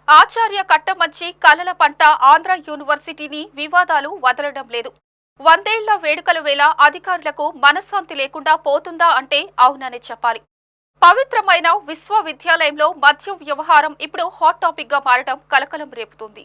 ఆచార్య కట్టమంచి కలల పంట ఆంధ్ర యూనివర్సిటీని వివాదాలు వదలడం లేదు. 100 ఏళ్ల వేడుకల వేళ అధికారులకు మనశ్శాంతి లేకుండా పోతుందా అంటే అవుననే చెప్పాలి. పవిత్రమైన విశ్వవిద్యాలయంలో మద్యం వ్యవహారం ఇప్పుడు హాట్ టాపిక్ గా మారడం కలకలం రేపుతుంది.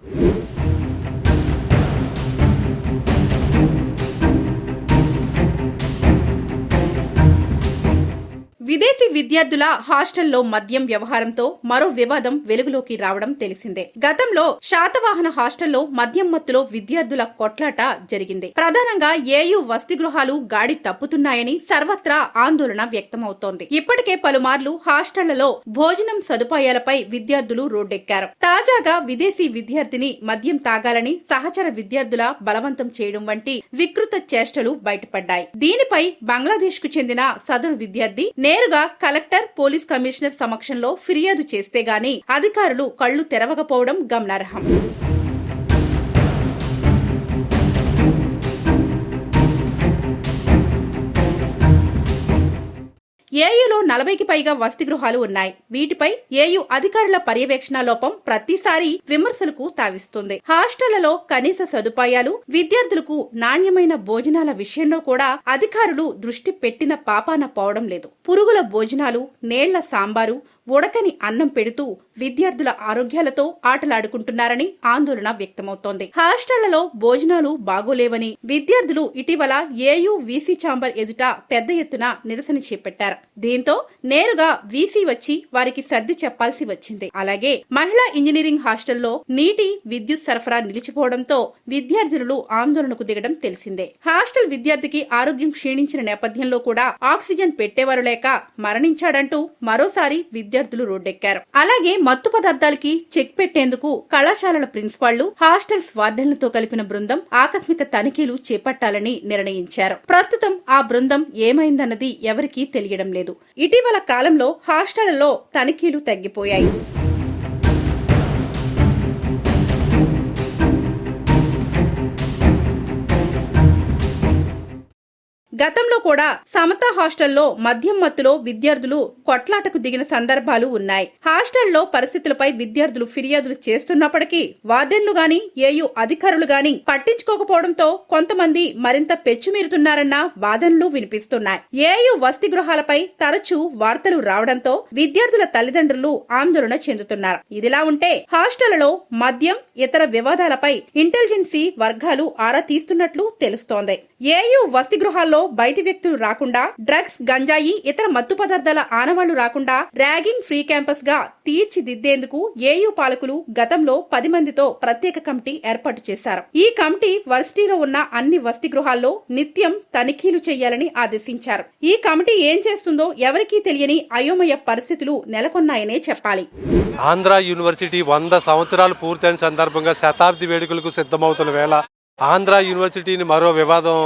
విదేశీ విద్యార్థుల హాస్టల్లో మద్యం వ్యవహారంతో మరో వివాదం వెలుగులోకి రావడం తెలిసిందే. గతంలో శాతవాహన హాస్టల్లో మద్యం మత్తులో విద్యార్థుల కొట్లాట జరిగింది. ప్రధానంగా ఏయూ వసతి గృహాలు గాడి తప్పుతున్నాయని సర్వత్రా ఆందోళన వ్యక్తమవుతోంది. ఇప్పటికే పలుమార్లు హాస్టళ్లలో భోజనం సదుపాయాలపై విద్యార్థులు రోడ్డెక్కారు. తాజాగా విదేశీ విద్యార్థిని మద్యం తాగాలని సహచర విద్యార్థుల బలవంతం చేయడం వంటి వికృత చేష్టలు బయటపడ్డాయి. దీనిపై బంగ్లాదేశ్ కు చెందిన సదరు విద్యార్థి నేరుగా కలెక్టర్, పోలీస్ కమిషనర్ సమక్షంలో ఫిర్యాదు చేస్తే గాని అధికారులు కళ్లు తెరవకపోవడం గమనార్హం. ఏయూలో 40కి పైగా వసతి గృహాలు ఉన్నాయి. వీటిపై ఏయూ అధికారుల పర్యవేక్షణ లోపం ప్రతిసారి విమర్శలకు తావిస్తుంది. హాస్టళ్లలో కనీస సదుపాయాలు, విద్యార్థులకు నాణ్యమైన భోజనాల విషయంలో కూడా అధికారులు దృష్టి పెట్టిన పాపాన పోవడం లేదు. పురుగుల భోజనాలు, నేళ్ల సాంబారు, ఉడకని అన్నం పెడుతూ విద్యార్థుల ఆరోగ్యాలతో ఆటలాడుకుంటున్నారని ఆందోళన వ్యక్తమవుతోంది. హాస్టళ్లలో భోజనాలు బాగోలేవని విద్యార్థులు ఇటీవల ఏయూ వీసీ ఛాంబర్ ఎదుట పెద్ద ఎత్తున నిరసన చేపట్టారు. దీంతో నేరుగా వీసీ వచ్చి వారికి సర్ది చెప్పాల్సి వచ్చింది. అలాగే మహిళా ఇంజనీరింగ్ హాస్టల్లో నీటి, విద్యుత్ సరఫరా నిలిచిపోవడంతో విద్యార్థినులు ఆందోళనకు దిగడం తెలిసిందే. హాస్టల్ విద్యార్థికి ఆరోగ్యం క్షీణించిన నేపథ్యంలో కూడా ఆక్సిజన్ పెట్టేవారు లేక మరణించాడంటూ మరోసారి విద్యార్థులు రోడ్డెక్కారు. అలాగే మత్తు పదార్థాలకి చెక్ పెట్టేందుకు కళాశాలల ప్రిన్సిపాళ్లు, హాస్టల్స్ వార్డెన్లతో కలిపిన బృందం ఆకస్మిక తనిఖీలు చేపట్టాలని నిర్ణయించారు. ప్రస్తుతం ఆ బృందం ఏమైందన్నది ఎవరికీ తెలియడం లేదు. ఇటీవల కాలంలో హాస్టళ్లలో తనిఖీలు తగ్గిపోయాయి. గతంలో కూడా సమతా హాస్టల్లో మద్యం మత్తులో విద్యార్థులు కొట్లాటకు దిగిన సందర్భాలు ఉన్నాయి. హాస్టల్లో పరిస్థితులపై విద్యార్థులు ఫిర్యాదులు చేస్తున్నప్పటికీ వార్డెన్లు గాని, ఏయూ అధికారులు గాని పట్టించుకోకపోవడంతో కొంతమంది మరింత పెచ్చుమీరుతున్నారన్న వాదనలు వినిపిస్తున్నాయి. ఏయూ వసతి గృహాలపై తరచూ వార్తలు రావడంతో విద్యార్థుల తల్లిదండ్రులు ఆందోళన చెందుతున్నారు. ఇదిలా ఉంటే హాస్టళ్లలో మద్యం, ఇతర వివాదాలపై ఇంటెలిజెన్సీ వర్గాలు ఆరా తీస్తున్నట్లు తెలుస్తోంది. ఏయూ వసతి గృహాల్లో బయటి వ్యక్తులు రాకుండా, డ్రగ్స్, గంజాయి, ఇతర మత్తు పదార్థాల ఆనవాళ్లు రాకుండా ర్యాగింగ్ ఫ్రీ క్యాంపస్ గా తీర్చిదిద్దేందుకు ఏయూ పాలకులు గతంలో 10 మందితో ప్రత్యేక కమిటీ ఏర్పాటు చేశారు. ఈ కమిటీ వర్సిటీలో ఉన్న అన్ని వసతి గృహాల్లో నిత్యం తనిఖీలు చేయాలని ఆదేశించారు. ఈ కమిటీ ఏం చేస్తుందో ఎవరికీ తెలియని అయోమయ పరిస్థితులు నెలకొన్నాయనే చెప్పాలి. ఆంధ్ర యూనివర్సిటీ 100 సంవత్సరాలు పూర్తయిన సందర్భంగా శతాబ్ది వేడుకలకు సిద్ధమవుతున్న వేళ ఆంధ్ర యూనివర్సిటీని మరో వివాదం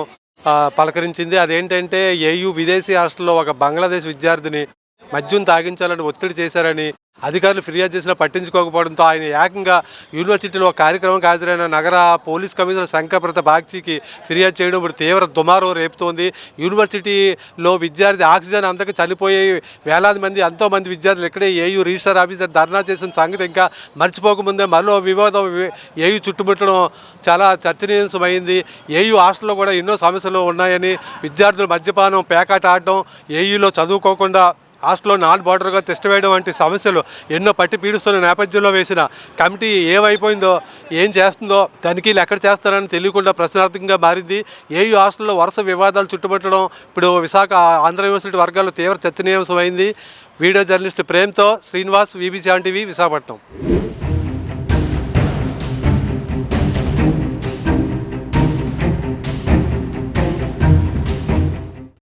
పలకరించింది. అదేంటంటే ఏయూ విదేశీ హాస్టల్లో ఒక బంగ్లాదేశ్ విద్యార్థిని మద్యం తాగించాలని ఒత్తిడి చేశారని అధికారులు ఫిర్యాదు చేసినా పట్టించుకోకపోవడంతో ఆయన ఏకంగా యూనివర్సిటీలో ఒక కార్యక్రమానికి హాజరైన నగర పోలీస్ కమిషనర్ శంకరప్రత బాగ్చికి ఫిర్యాదు చేయడం ఇప్పుడు తీవ్ర దుమారం రేపుతోంది. యూనివర్సిటీలో విద్యార్థి ఆక్సిజన్ అందక చనిపోయే వేలాది మంది, ఎంతోమంది విద్యార్థులు ఇక్కడే ఏయూ రిజిస్టర్ ఆఫీసర్ ధర్నా చేసిన సంగతి ఇంకా మర్చిపోకముందే మరో వివాదం ఏయూ చుట్టుముట్టడం చాలా చర్చనీయాంశమైంది. ఏయూ హాస్టల్లో కూడా ఎన్నో సమస్యలు ఉన్నాయని, విద్యార్థులు మద్యపానం, పేకాట ఆడడం, ఏయూలో చదువుకోకుండా హాస్టల్లో నాన్ బార్డర్గా టెస్ట్ వేయడం వంటి సమస్యలు ఎన్నో పట్టి పీడిస్తున్న నేపథ్యంలో వేసిన కమిటీ ఏమైపోయిందో, ఏం చేస్తుందో, తనిఖీలు ఎక్కడ చేస్తారని తెలియకుండా ప్రశ్నార్థకంగా మారింది. ఏయూ హాస్టల్లో వరుస వివాదాలు చుట్టుముట్టడం ఇప్పుడు విశాఖ ఆంధ్ర యూనివర్సిటీ వర్గాల్లో తీవ్ర చర్చనీయాంశమైంది. వీడియో జర్నలిస్ట్ ప్రేమ్తో శ్రీనివాస్, VB7 టీవీ, విశాఖపట్నం.